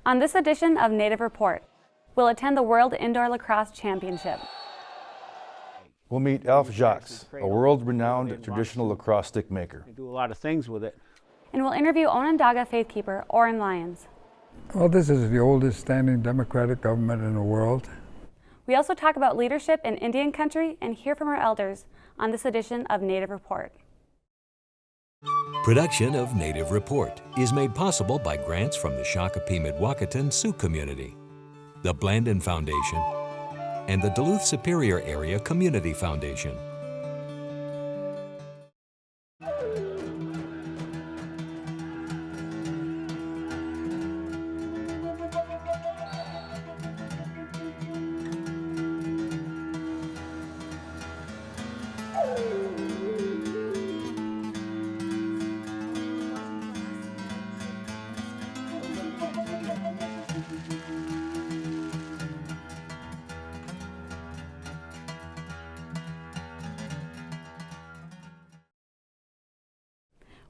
On this edition of Native Report, we'll attend the World Indoor Lacrosse Championship. We'll meet Alf Jacques, a world-renowned traditional lacrosse stick maker. We do a lot of things with it. And we'll interview Onondaga Faithkeeper Oren Lyons. Well, this is the oldest standing democratic government in the world. We also talk about leadership in Indian country and hear from our elders on this edition of Native Report. Production of Native Report is made possible by grants from the Shakopee-Mdewakanton Sioux community, the Blandin Foundation, and the Duluth Superior Area Community Foundation.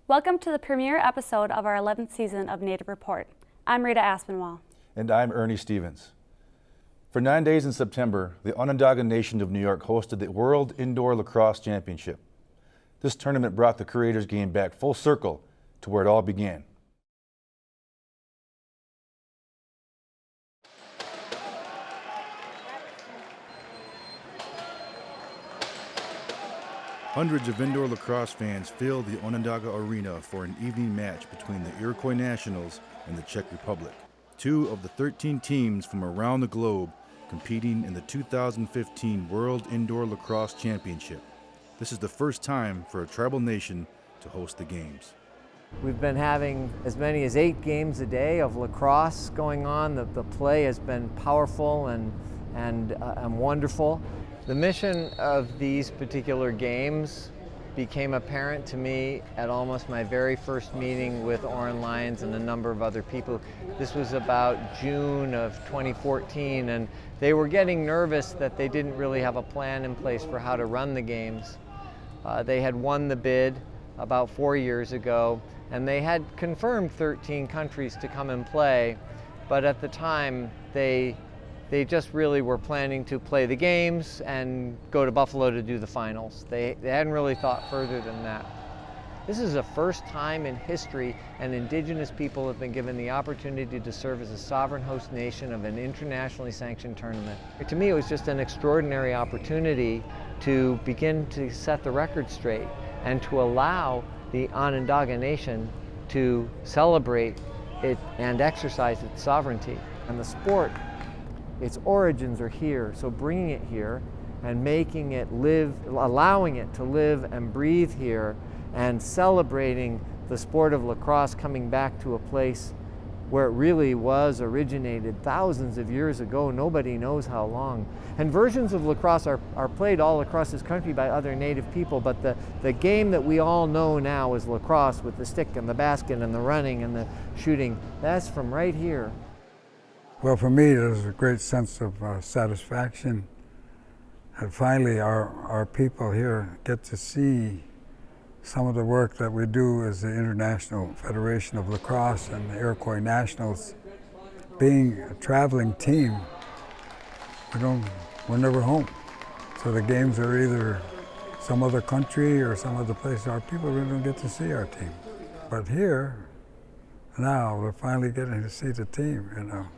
Welcome to the premiere episode of our 11th season of Native Report. I'm Rita Aspinwall. And I'm Ernie Stevens. For 9 days in September, the Onondaga Nation of New York hosted the World Indoor Lacrosse Championship. This tournament brought the Creators game back full circle to where it all began. Hundreds of indoor lacrosse fans filled the Onondaga Arena for an evening match between the Iroquois Nationals and the Czech Republic, two of the 13 teams from around the globe competing in the 2015 World Indoor Lacrosse Championship. This is the first time for a tribal nation to host the games. We've been having as many as 8 games a day of lacrosse going on. The play has been powerful and wonderful. The mission of these particular games became apparent to me at almost my very first meeting with Oren Lyons and a number of other people. This was about June of 2014, and they were getting nervous that they didn't really have a plan in place for how to run the games. They had won the bid about 4 years ago, and they had confirmed 13 countries to come and play, but at the time they just really were planning to play the games and go to Buffalo to do the finals. They hadn't really thought further than that. This is the first time in history an indigenous people have been given the opportunity to serve as a sovereign host nation of an internationally sanctioned tournament. To me, it was just an extraordinary opportunity to begin to set the record straight and to allow the Onondaga Nation to celebrate it and exercise its sovereignty. And the sport, its origins are here, so bringing it here and making it live, allowing it to live and breathe here, and celebrating the sport of lacrosse coming back to a place where it really was originated thousands of years ago, nobody knows how long. And versions of lacrosse are played all across this country by other native people, but the game that we all know now is lacrosse with the stick and the basket and the running and the shooting, that's from right here. Well, for me, there's a great sense of satisfaction. And finally, our people here get to see some of the work that we do as the International Federation of Lacrosse and the Iroquois Nationals. Being a traveling team, we're never home. So the games are either some other country or some other place. Our people really don't get to see our team. But here, now, we're finally getting to see the team, you know.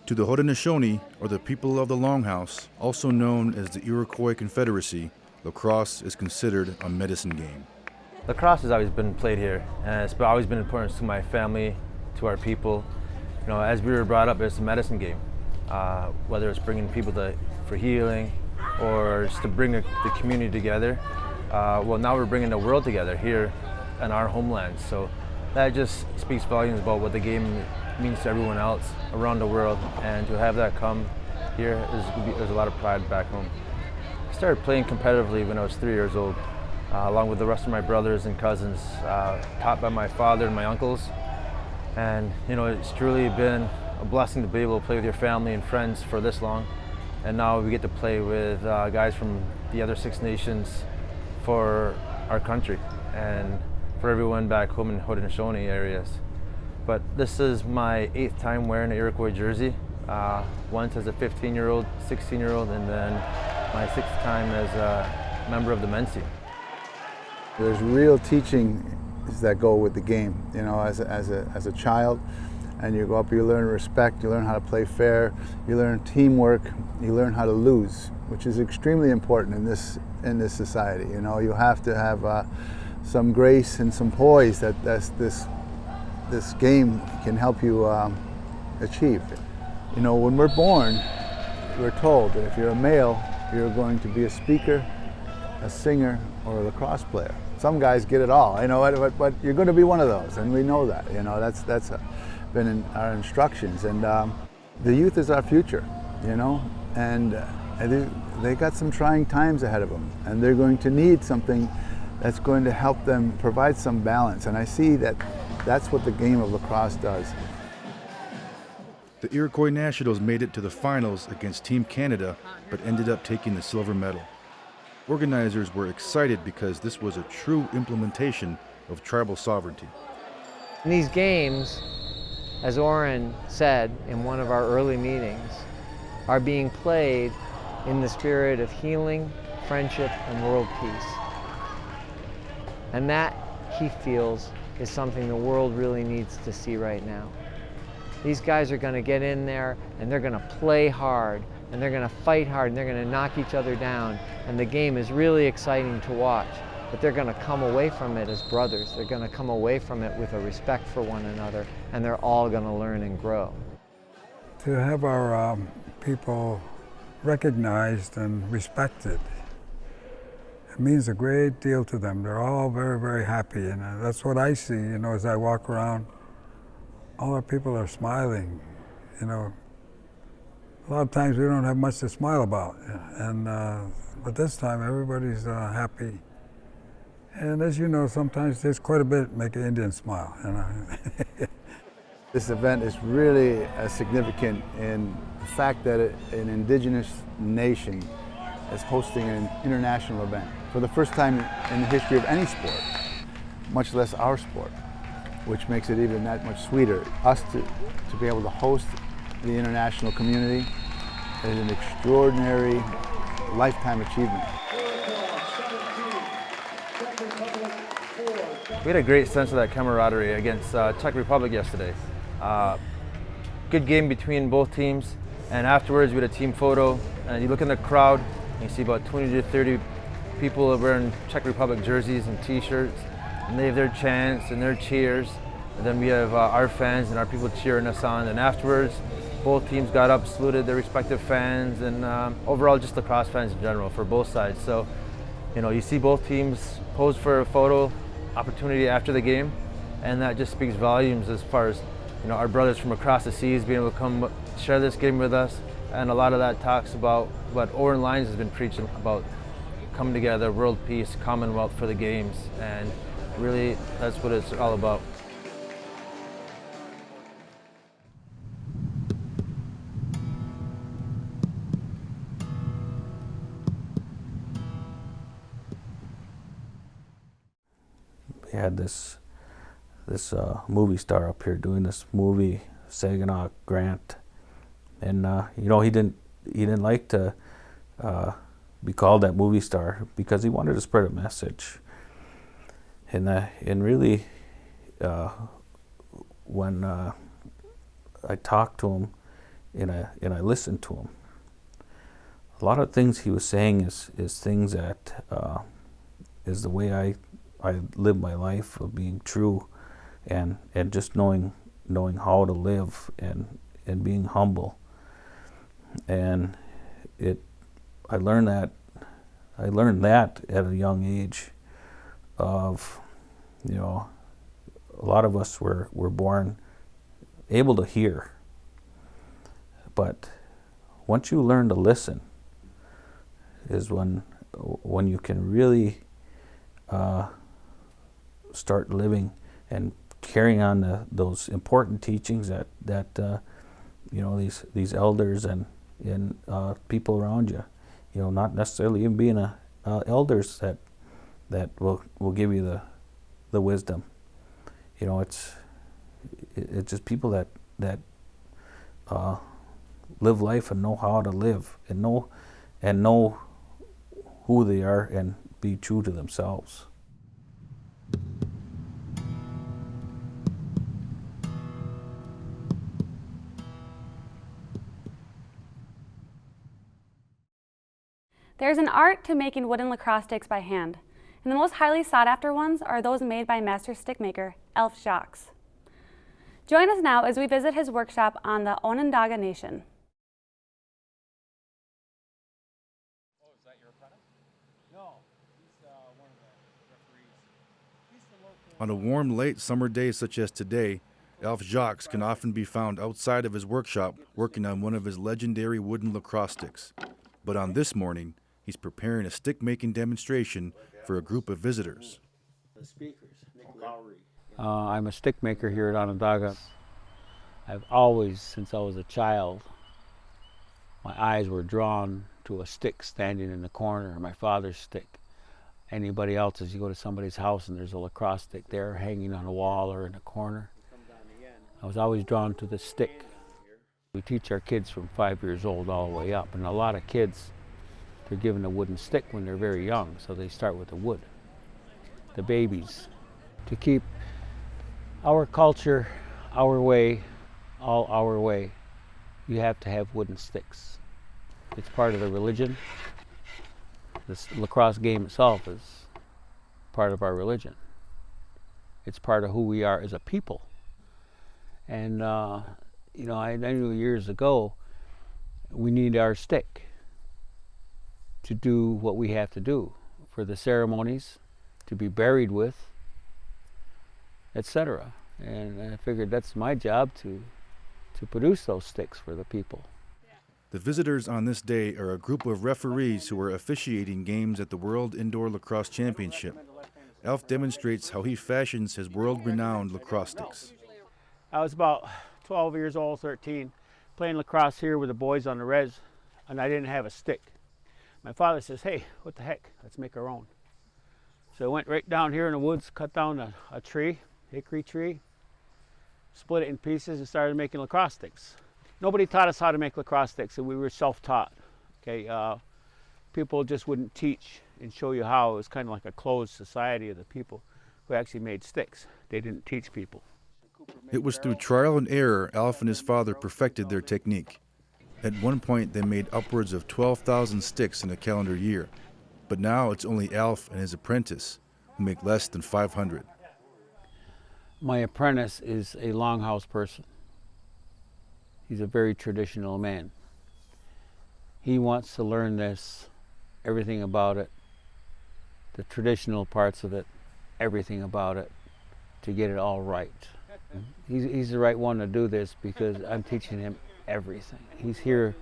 To the Haudenosaunee, or the people of the Longhouse, also known as the Iroquois Confederacy, lacrosse is considered a medicine game. Lacrosse has always been played here, and it's always been important to my family, to our people. You know, as we were brought up, it's a medicine game. Whether it's bringing people for healing, or just to bring the community together. Well, now we're bringing the world together here in our homeland. So that just speaks volumes about what the game means to everyone else around the world, and to have that come here there's a lot of pride back home. I started playing competitively when I was 3 years old, along with the rest of my brothers and cousins, taught by my father and my uncles. And you know, it's truly been a blessing to be able to play with your family and friends for this long. And now we get to play with guys from the other 6 nations for our country and for everyone back home in Haudenosaunee areas. but this is my 8th time wearing an Iroquois jersey. Once as a 15-year-old, 16-year-old, and then my 6th time as a member of the men's team. There's real teachings that go with the game. You know, as a child, and you go up, you learn respect, you learn how to play fair, you learn teamwork, you learn how to lose, which is extremely important in this society. You know, you have to have some grace and some poise that this game can help you achieve. You know, when we're born, we're told that if you're a male, you're going to be a speaker, a singer, or a lacrosse player. Some guys get it all, you know, but you're going to be one of those, and we know that. You know, that's been in our instructions, and the youth is our future, you know, and they got some trying times ahead of them, and they're going to need something that's going to help them provide some balance, and I see that that's what the game of lacrosse does. The Iroquois Nationals made it to the finals against Team Canada, but ended up taking the silver medal. Organizers were excited because this was a true implementation of tribal sovereignty. In these games, as Oren said in one of our early meetings, are being played in the spirit of healing, friendship, and world peace. And that, he feels, is something the world really needs to see right now. These guys are going to get in there and they're going to play hard and they're going to fight hard and they're going to knock each other down, and the game is really exciting to watch, but they're going to come away from it as brothers. They're going to come away from it with a respect for one another, and they're all going to learn and grow. To have our people recognized and respected, it means a great deal to them. They're all very, very happy, and that's what I see, you know, as I walk around. All our people are smiling, you know. A lot of times we don't have much to smile about, and but this time everybody's happy. And as you know, sometimes there's quite a bit make an Indian smile, you know. This event is really significant in the fact that an indigenous nation is hosting an international event for the first time in the history of any sport, much less our sport, which makes it even that much sweeter. Us to be able to host the international community is an extraordinary lifetime achievement. We had a great sense of that camaraderie against Czech Republic yesterday. Good game between both teams, and afterwards we had a team photo, and you look in the crowd and you see about 20 to 30 people wearing Czech Republic jerseys and t-shirts, and they have their chants and their cheers, and then we have our fans and our people cheering us on, and afterwards both teams got up, saluted their respective fans, and overall just lacrosse fans in general for both sides. So, you know, you see both teams pose for a photo opportunity after the game, and that just speaks volumes as far as, you know, our brothers from across the seas being able to come share this game with us. And a lot of that talks about what Oren Lyons has been preaching about: coming together, world peace, commonwealth for the games, and really that's what it's all about. We had this movie star up here doing this movie, Saginaw Grant, and you know, he didn't like to be called that movie star because he wanted to spread a message. And really, when I talked to him and I listened to him, a lot of things he was saying is things that is the way I live my life, of being true and just knowing how to live and being humble. And I learned that at a young age of, you know, a lot of us were born able to hear, but once you learn to listen is when you can really start living and carrying on those important teachings that you know, these elders and people around you, you know, not necessarily even being elders that will give you the wisdom. You know, it's just people that live life and know how to live and know who they are and be true to themselves. There's an art to making wooden lacrosse sticks by hand, and the most highly sought after ones are those made by master stick maker Alf Jacques. Join us now as we visit his workshop on the Onondaga Nation. Oh, is that your apprentice? No, he's one of the referees. He's the local. On a warm, late summer day such as today, Alf Jacques can often be found outside of his workshop working on one of his legendary wooden lacrosse sticks. But on this morning, he's preparing a stick-making demonstration for a group of visitors. The speakers, Nick Lowry. I'm a stick maker here at Onondaga. I've always, since I was a child, my eyes were drawn to a stick standing in the corner, my father's stick. Anybody else's, you go to somebody's house and there's a lacrosse stick there hanging on a wall or in a corner. I was always drawn to the stick. We teach our kids from 5 years old all the way up, and a lot of kids, they're given a wooden stick when they're very young, so they start with the wood. The babies. To keep our culture, our way, all our way, you have to have wooden sticks. It's part of the religion. This lacrosse game itself is part of our religion. It's part of who we are as a people. And you know, I knew years ago we need our stick to do what we have to do for the ceremonies, to be buried with, etc. And I figured that's my job to produce those sticks for the people. The visitors on this day are a group of referees who are officiating games at the World Indoor Lacrosse Championship. Alf demonstrates how he fashions his world-renowned lacrosse sticks. I was about 12 years old, 13, playing lacrosse here with the boys on the res, and I didn't have a stick. My father says, hey, what the heck, let's make our own. So I went right down here in the woods, cut down a tree, hickory tree, split it in pieces and started making lacrosse sticks. Nobody taught us how to make lacrosse sticks, and we were self-taught. Okay, people just wouldn't teach and show you how. It was kind of like a closed society of the people who actually made sticks. They didn't teach people. It was through trial and error Alf and his father perfected their technique. At one point, they made upwards of 12,000 sticks in a calendar year. But now it's only Alf and his apprentice who make less than 500. My apprentice is a longhouse person. He's a very traditional man. He wants to learn this, everything about it, the traditional parts of it, everything about it, to get it all right. He's the right one to do this because I'm teaching him everything. He's here.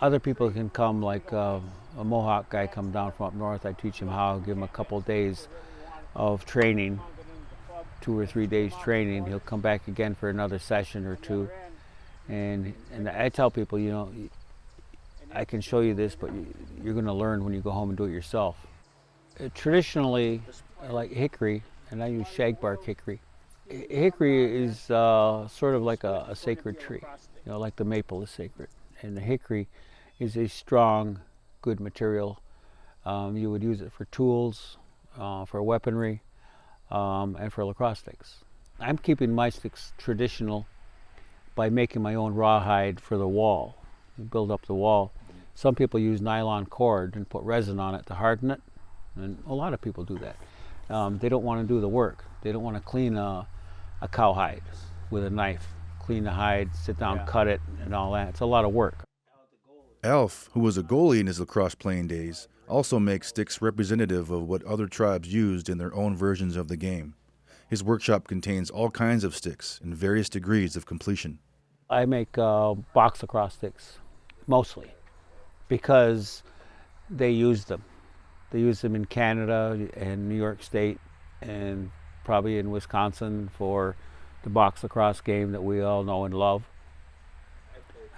Other people can come, like a Mohawk guy come down from up north. I teach him how, give him a couple days of training, 2 or 3 days training. He'll come back again for another session or two. And I tell people, you know, I can show you this, but you're going to learn when you go home and do it yourself. Traditionally, I like hickory, and I use shagbark hickory. Hickory is sort of like a sacred tree, you know, like the maple is sacred. And the hickory is a strong, good material. You would use it for tools, for weaponry, and for lacrosse sticks. I'm keeping my sticks traditional by making my own rawhide for the wall. You build up the wall. Some people use nylon cord and put resin on it to harden it, and a lot of people do that. They don't want to do the work. They don't want to clean a cowhide with a knife, clean the hide, sit down, cut it, and all that. It's a lot of work. Alf, who was a goalie in his lacrosse playing days, also makes sticks representative of what other tribes used in their own versions of the game. His workshop contains all kinds of sticks in various degrees of completion. I make box lacrosse sticks, mostly, because they use them. They use them in Canada and New York State and probably in Wisconsin for the box lacrosse game that we all know and love.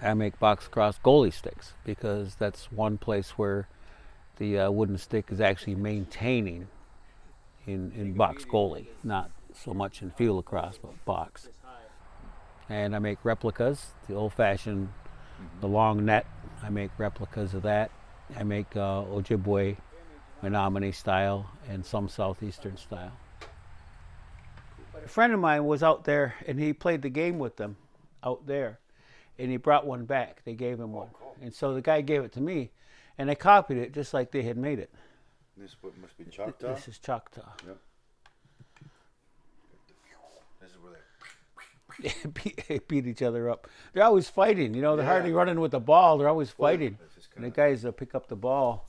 I make box lacrosse goalie sticks because that's one place where the wooden stick is actually maintaining in box goalie, not so much in field lacrosse, but box. And I make replicas, the old-fashioned, the long net. I make replicas of that. I make Ojibwe, Menominee style, and some southeastern style. A friend of mine was out there, and he played the game with them out there, and he brought one back. They gave him one, and so the guy gave it to me, and I copied it just like they had made it. This must be Choctaw? This is Choctaw. Yep. This is where They beat each other up. They're always fighting, you know, they're hardly running with the ball, they're always fighting. And the guys pick up the ball,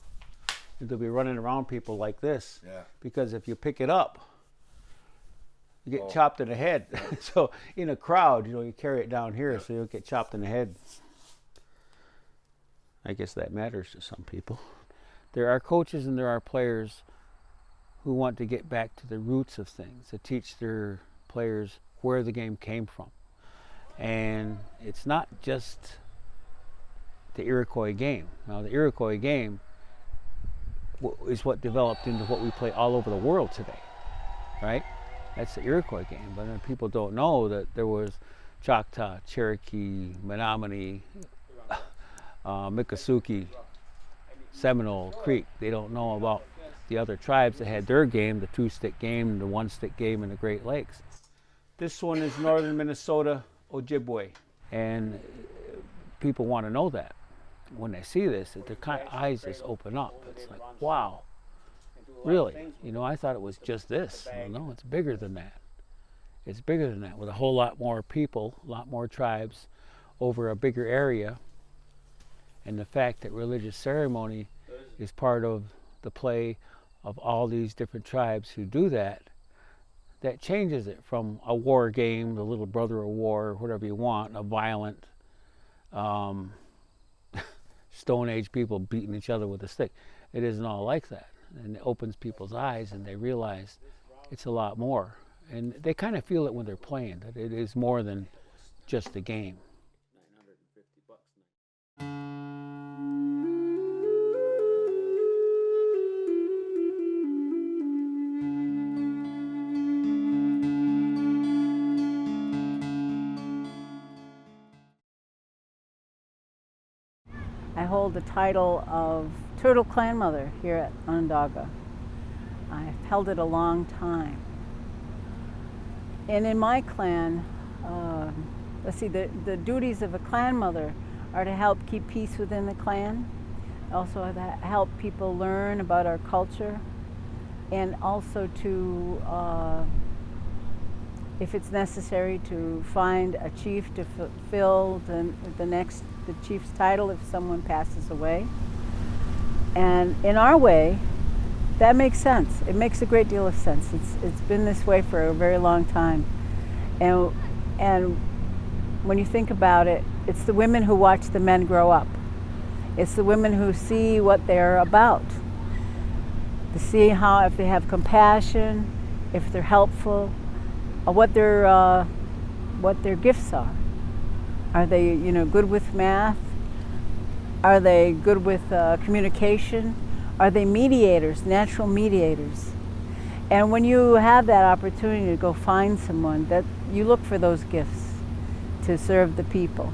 and they'll be running around people like this. Yeah. Because if you pick it up, you get chopped in the head. So in a crowd, you know, you carry it down here so you'll get chopped in the head. I guess that matters to some people. There are coaches and there are players who want to get back to the roots of things, to teach their players where the game came from. And it's not just the Iroquois game. Now, the Iroquois game is what developed into what we play all over the world today, right? That's the Iroquois game, but people don't know that there was Choctaw, Cherokee, Menominee, Miccosukee, Seminole, Creek. They don't know about the other tribes that had their game, the two-stick game, the one-stick game in the Great Lakes. This one is northern Minnesota Ojibwe, and people want to know that. When they see this, their eyes just open up. It's like, wow, really? You know, I thought it was just this. Well, no, it's bigger than that. It's bigger than that, with a whole lot more people, a lot more tribes over a bigger area. And the fact that religious ceremony is part of the play of all these different tribes who do that, that changes it from a war game, the little brother of war, whatever you want, a violent Stone Age people beating each other with a stick. It isn't all like that. And it opens people's eyes and they realize it's a lot more. And they kind of feel it when they're playing, that it is more than just a game. I hold the title of Turtle Clan Mother here at Onondaga. I've held it a long time. And in my clan, let's see, the duties of a clan mother are to help keep peace within the clan, also to help people learn about our culture, and also to, if it's necessary, to find a chief to fulfill the chief's title if someone passes away. And in our way, that makes sense. It makes a great deal of sense. It's been this way for a very long time. And when you think about it, it's the women who watch the men grow up. It's the women who see what they're about. To see how, if they have compassion, if they're helpful, or what their gifts are. Are they, good with math? Are they good with communication? Are they mediators, natural mediators? And when you have that opportunity to go find someone, that you look for those gifts to serve the people.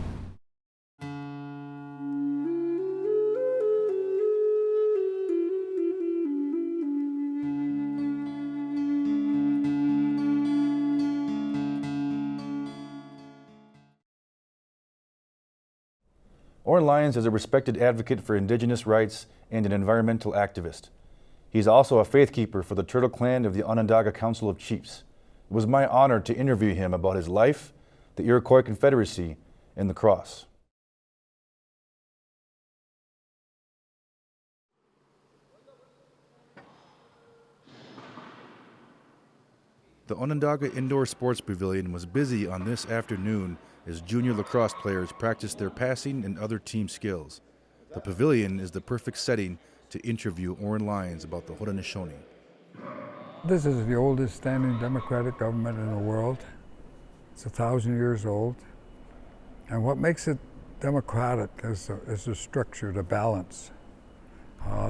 Oren Lyons is a respected advocate for Indigenous rights and an environmental activist. He's also a faith keeper for the Turtle Clan of the Onondaga Council of Chiefs. It was my honor to interview him about his life, the Iroquois Confederacy, and the cross. The Onondaga Indoor Sports Pavilion was busy on this afternoon as junior lacrosse players practiced their passing and other team skills. The pavilion is the perfect setting to interview Oren Lyons about the Haudenosaunee. This is the oldest standing democratic government in the world. It's 1,000 years old. And what makes it democratic is the structure, the balance.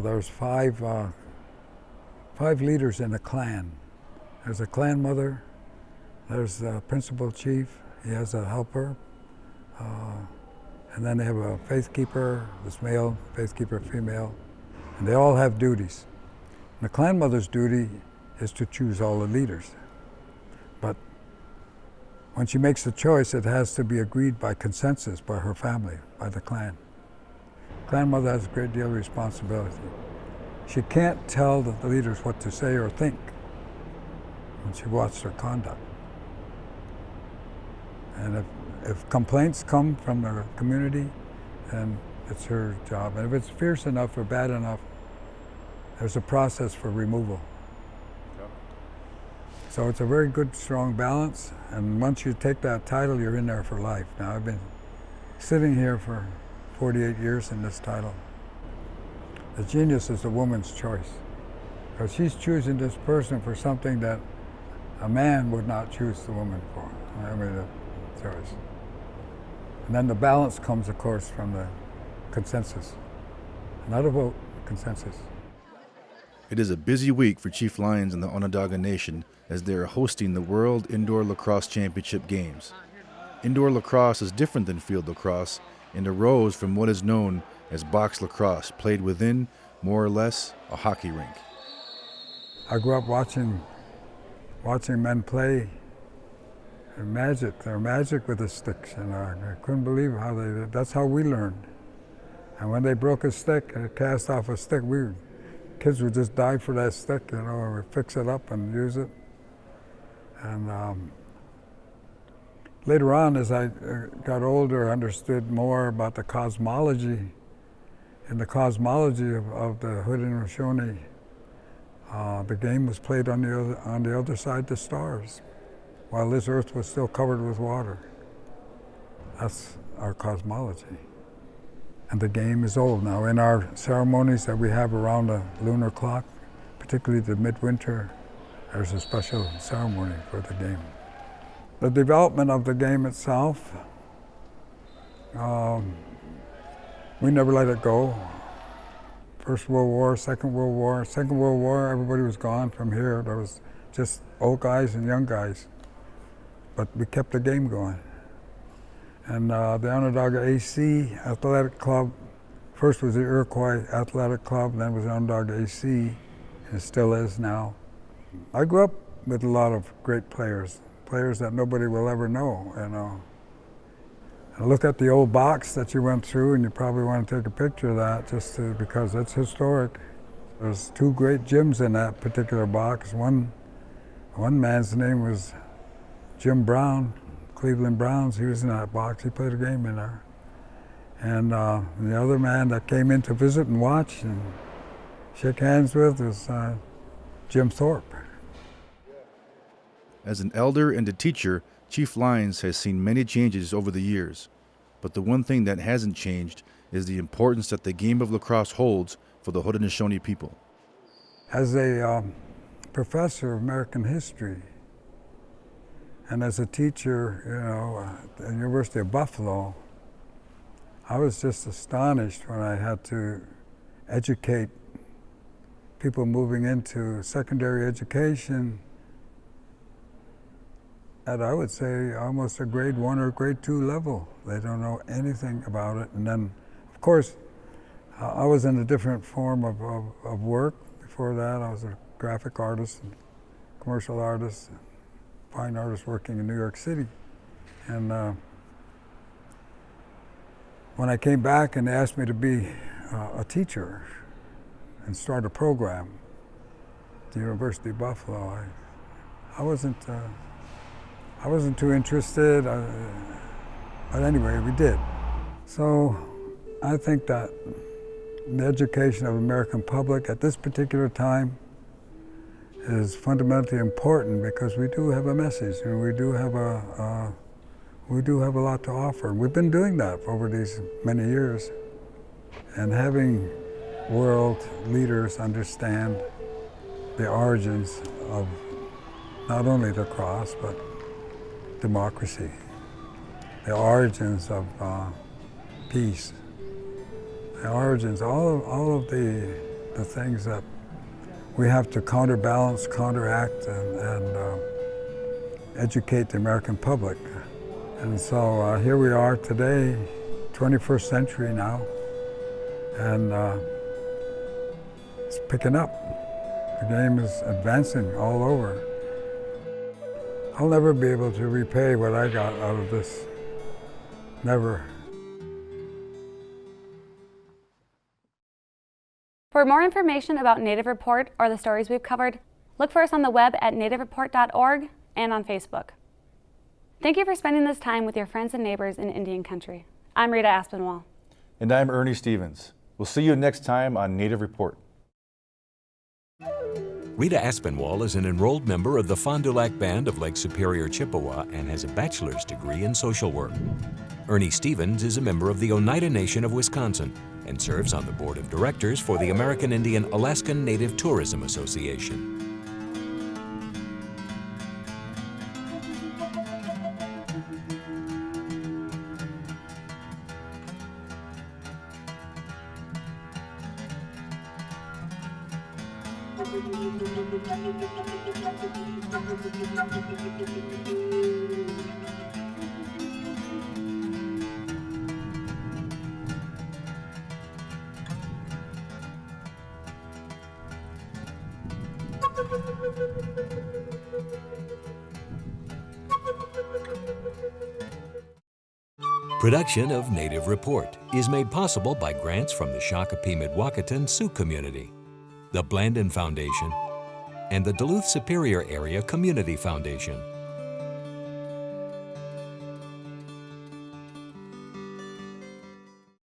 There's five leaders in a clan. There's a clan mother, There's the principal chief, he has a helper, and then they have a faithkeeper, this male, faithkeeper female, and they all have duties. And the clan mother's duty is to choose all the leaders. But when she makes the choice, it has to be agreed by consensus by her family, by the clan. Clan mother has a great deal of responsibility. She can't tell the leaders what to say or think when she watches their conduct. And if complaints come from the community, then it's her job. And if it's fierce enough or bad enough, there's a process for removal. So it's a very good, strong balance. And once you take that title, you're in there for life. Now, I've been sitting here for 48 years in this title. The genius is the woman's choice, because she's choosing this person for something that a man would not choose the woman for. I mean, the choice. And then the balance comes, of course, from the consensus. Not a vote, consensus. It is a busy week for Chief Lyons and the Onondaga Nation as they are hosting the World Indoor Lacrosse Championship games. Indoor lacrosse is different than field lacrosse and arose from what is known as box lacrosse, played within, more or less, a hockey rink. I grew up watching men play. They're magic with the sticks, and I couldn't believe how they did. That's how we learned. And when they broke a stick, cast off a stick, kids would just die for that stick, or fix it up and use it. And later on, as I got older, I understood more about the cosmology. In the cosmology of the Haudenosaunee, the game was played on the other side of the stars, while this earth was still covered with water. That's our cosmology. And the game is old now. In our ceremonies that we have around the lunar clock, particularly the midwinter, there's a special ceremony for the game. The development of the game itself, we never let it go. First World War, Second World War. Second World War, everybody was gone from here. There was just old guys and young guys. But we kept the game going. And the Onondaga AC Athletic Club, first was the Iroquois Athletic Club, then was the Onondaga AC, and it still is now. I grew up with a lot of great players that nobody will ever know, And look at the old box that you went through, and you probably want to take a picture of that because it's historic. There's two great gyms in that particular box. One man's name was Jim Brown, Cleveland Browns. He was in that box. He played a game in there. And the other man that came in to visit and watch and shake hands with was Jim Thorpe. As an elder and a teacher, Chief Lyons has seen many changes over the years. But the one thing that hasn't changed is the importance that the game of lacrosse holds for the Haudenosaunee people. As a professor of American history, and as a teacher, at the University of Buffalo, I was just astonished when I had to educate people moving into secondary education at, I would say, almost a grade 1 or grade 2 level. They don't know anything about it. And then, of course, I was in a different form of work. Before that, I was a graphic artist, and commercial artist, fine artist working in New York City. And when I came back and they asked me to be a teacher and start a program at the University of Buffalo, I wasn't too interested, but anyway, we did. So I think that the education of the American public at this particular time is fundamentally important because we do have a message and we do have a lot to offer. We've been doing that for over these many years, and having world leaders understand the origins of not only lacrosse but democracy, the origins of peace, the origins, all of the things that we have to counterbalance, counteract, and educate the American public. And so here we are today, 21st century now, and it's picking up. The game is advancing all over. I'll never be able to repay what I got out of this. Never. For more information about Native Report or the stories we've covered, look for us on the web at nativereport.org and on Facebook. Thank you for spending this time with your friends and neighbors in Indian Country. I'm Rita Aspinwall. And I'm Ernie Stevens. We'll see you next time on Native Report. Rita Aspinwall is an enrolled member of the Fond du Lac Band of Lake Superior, Chippewa, and has a bachelor's degree in social work. Ernie Stevens is a member of the Oneida Nation of Wisconsin and serves on the board of directors for the American Indian Alaskan Native Tourism Association. Production of Native Report is made possible by grants from the Shakopee-Mdewakanton Sioux community, the Blandin Foundation, and the Duluth Superior Area Community Foundation.